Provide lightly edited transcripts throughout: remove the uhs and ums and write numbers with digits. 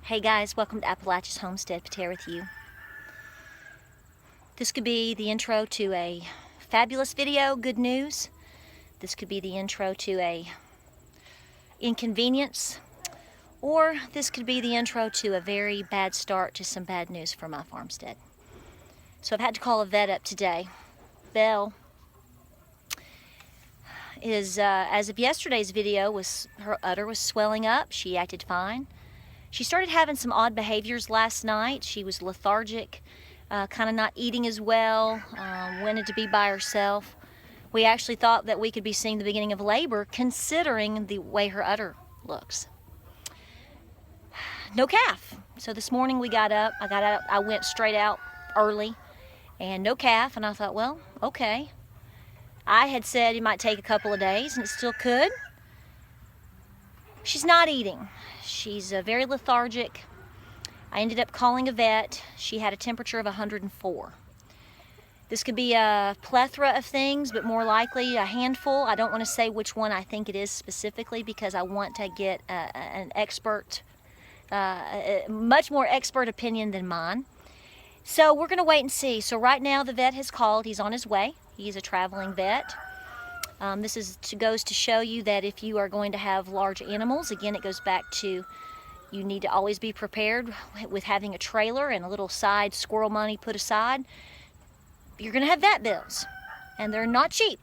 Hey guys, welcome to Appalachia's Homestead. Patara with you. This could be the intro to a fabulous video, good news. This could be the intro to a inconvenience. Or this could be the intro to a very bad start to some bad news for my farmstead. So I've had to call a vet up today. Belle is, as of yesterday's video, her udder was swelling up. She acted fine. She started having some odd behaviors last night. She was lethargic, kind of not eating as well, wanted to be by herself. We actually thought that we could be seeing the beginning of labor, considering the way her udder looks. No calf. So this morning we got up. I went straight out early, and no calf. And I thought, well, okay. I had said it might take a couple of days, and it still could. She's not eating. She's very lethargic. I ended up calling a vet. She had a temperature of 104. This could be a plethora of things, but more likely a handful. I don't want to say which one I think it is specifically because I want to get an expert, a much more expert opinion than mine. So we're going to wait and see. So right now the vet has called. He's on his way. He's a traveling vet. This goes to show you that if you are going to have large animals, again, it goes back to you need to always be prepared with having a trailer and a little side squirrel money put aside. You're going to have vet bills, and they're not cheap,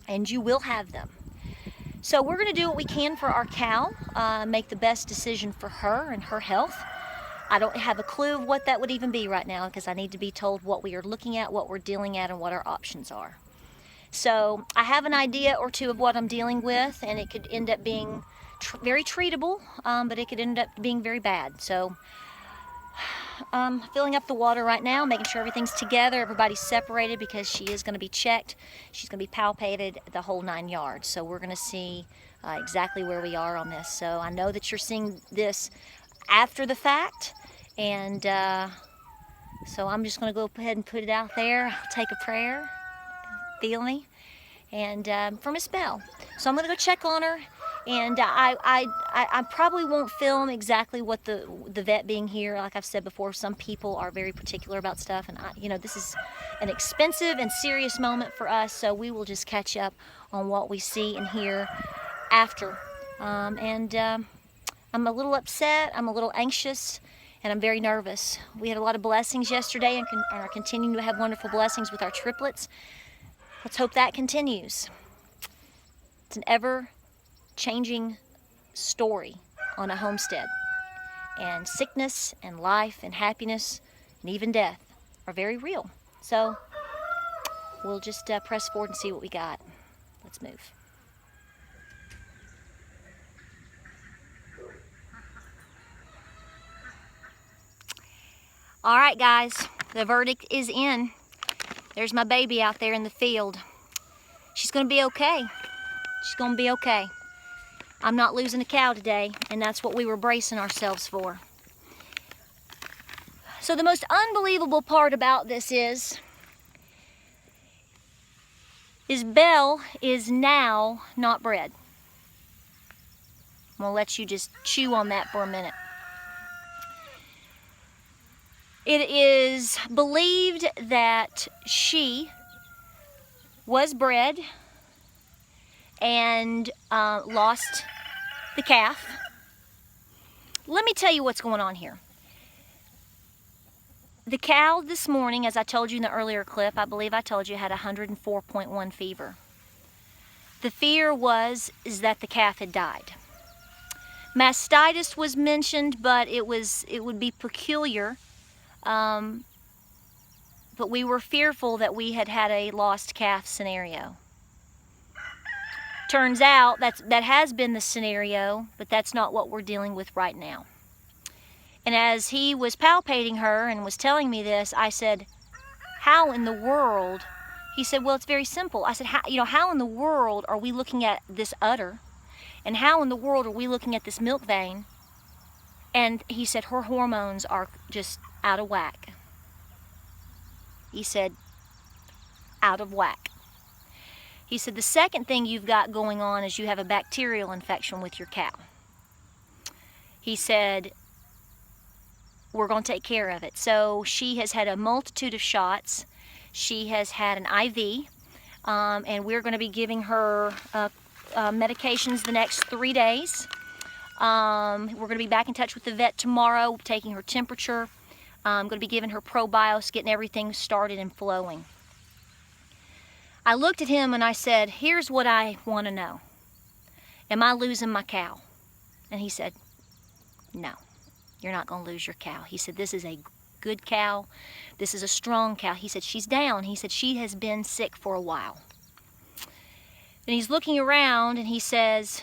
and you will have them. So we're going to do what we can for our cow, make the best decision for her and her health. I don't have a clue of what that would even be right now because I need to be told what we are looking at, what we're dealing at, and what our options are. So I have an idea or two of what I'm dealing with, and it could end up being very treatable, but it could end up being very bad. So filling up the water right now, making sure everything's together, everybody's separated because she is going to be checked. She's going to be palpated, the whole 9 yards. So we're going to see exactly where we are on this. So I know that you're seeing this after the fact, and so I'm just going to go ahead and put it out there. I'll take a prayer. Feel me? And for Miss Belle. So I'm going to go check on her, and I probably won't film exactly what the vet being here. Like I've said before, some people are very particular about stuff, and this is an expensive and serious moment for us, so we will just catch up on what we see and hear after. I'm a little upset, I'm a little anxious, and I'm very nervous. We had a lot of blessings yesterday and are continuing to have wonderful blessings with our triplets. Let's hope that continues. It's an ever-changing story on a homestead. And sickness and life and happiness and even death are very real. So we'll just press forward and see what we got. Let's move. All right, guys, the verdict is in. There's my baby out there in the field. She's gonna be okay. She's gonna be okay. I'm not losing a cow today, and that's what we were bracing ourselves for. So the most unbelievable part about this is Belle is now not bred. I'm gonna let you just chew on that for a minute. It is believed that she was bred and lost the calf. Let me tell you what's going on here. The cow this morning, as I told you in the earlier clip, I believe I told you had 104.1 fever. The fear is that the calf had died. Mastitis was mentioned, but it would be peculiar. But we were fearful that we had a lost calf scenario. Turns out that has been the scenario, but that's not what we're dealing with right now. And as he was palpating her and was telling me this, I said, how in the world? He said, well, it's very simple. I said, how in the world are we looking at this udder? And how in the world are we looking at this milk vein? And he said, her hormones are just out of whack. He said, out of whack. He said, the second thing you've got going on is you have a bacterial infection with your cow. He said, we're going to take care of it. So she has had a multitude of shots. She has had an IV, and we're going to be giving her medications the next 3 days. We're going to be back in touch with the vet tomorrow, taking her temperature. I'm going to be giving her ProBios, getting everything started and flowing. I looked at him and I said, here's what I want to know. Am I losing my cow? And he said, no, you're not going to lose your cow. He said, this is a good cow. This is a strong cow. He said, she's down. He said, she has been sick for a while. And he's looking around and he says,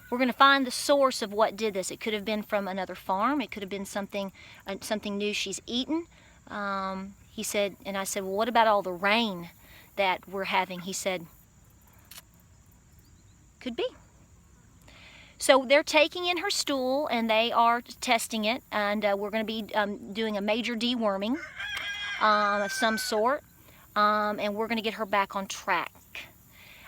we're going to find the source of what did this. It could have been from another farm. It could have been something new she's eaten. He said, and I said, well, what about all the rain that we're having? He said, could be. So they're taking in her stool and they are testing it, and we're going to be doing a major deworming of some sort, and we're going to get her back on track.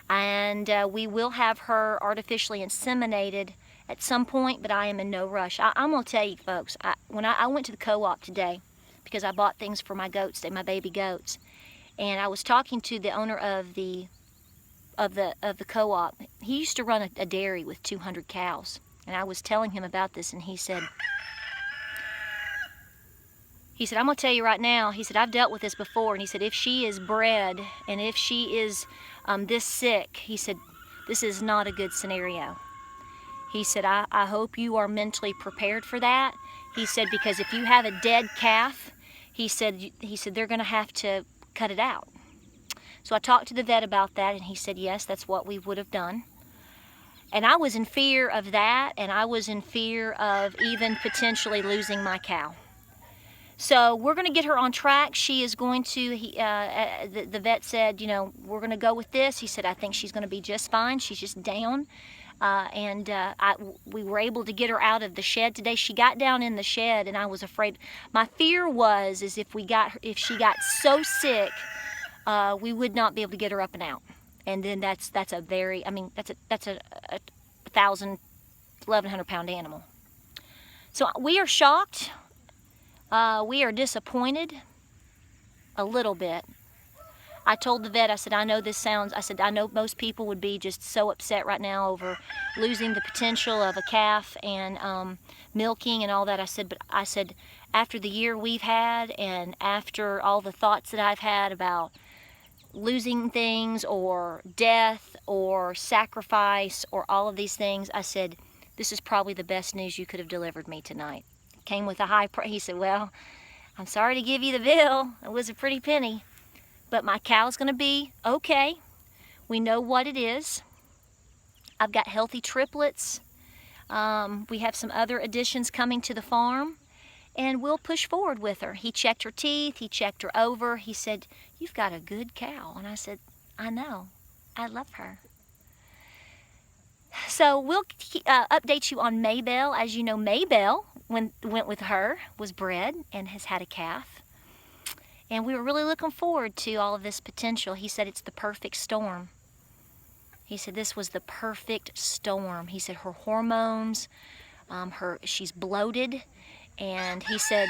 And we will have her artificially inseminated at some point, but I am in no rush. I'm going to tell you, folks, when I went to the co-op today, because I bought things for my goats, my baby goats, and I was talking to the owner of the co-op. He used to run a dairy with 200 cows, and I was telling him about this, and he said, I'm going to tell you right now, he said, I've dealt with this before, and he said, if she is bred, and if she is this sick, he said, this is not a good scenario. He said, I hope you are mentally prepared for that. He said, because if you have a dead calf, he said they're going to have to cut it out. So I talked to the vet about that, and he said, yes, that's what we would have done. And I was in fear of that, and I was in fear of even potentially losing my cow. So we're going to get her on track. She is going to, the vet said, you know, we're going to go with this. He said, I think she's going to be just fine. She's just down. We were able to get her out of the shed today. She got down in the shed, and I was afraid. My fear is if she got so sick, we would not be able to get her up and out. And then that's a 1,000, 1,100 pound animal. So we are shocked. We are disappointed a little bit. I told the vet, I said, I know most people would be just so upset right now over losing the potential of a calf and milking and all that. I said, after the year we've had and after all the thoughts that I've had about losing things or death or sacrifice or all of these things, I said, this is probably the best news you could have delivered me tonight. Came with a high price. He said, well, I'm sorry to give you the bill. It was a pretty penny. But my cow's going to be okay. We know what it is. I've got healthy triplets. We have some other additions coming to the farm. And we'll push forward with her. He checked her teeth. He checked her over. He said, you've got a good cow. And I said, I know. I love her. So we'll update you on Maybelle. As you know, Maybelle, went with her, was bred and has had a calf. And we were really looking forward to all of this potential. He said it's the perfect storm. He said this was the perfect storm. He said her hormones, she's bloated, and he said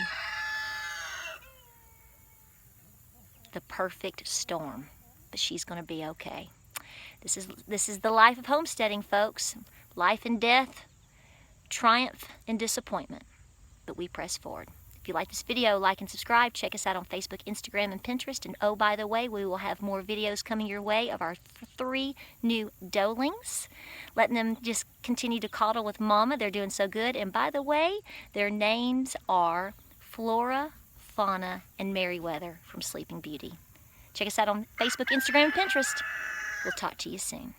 the perfect storm. But she's going to be okay. This is the life of homesteading, folks. Life and death, triumph and disappointment. But we press forward. If you like this video, like and subscribe. Check us out on Facebook, Instagram, and Pinterest. And oh, by the way, we will have more videos coming your way of our 3 new doelings. Letting them just continue to coddle with Mama. They're doing so good. And by the way, their names are Flora, Fauna, and Merryweather from Sleeping Beauty. Check us out on Facebook, Instagram, and Pinterest. We'll talk to you soon.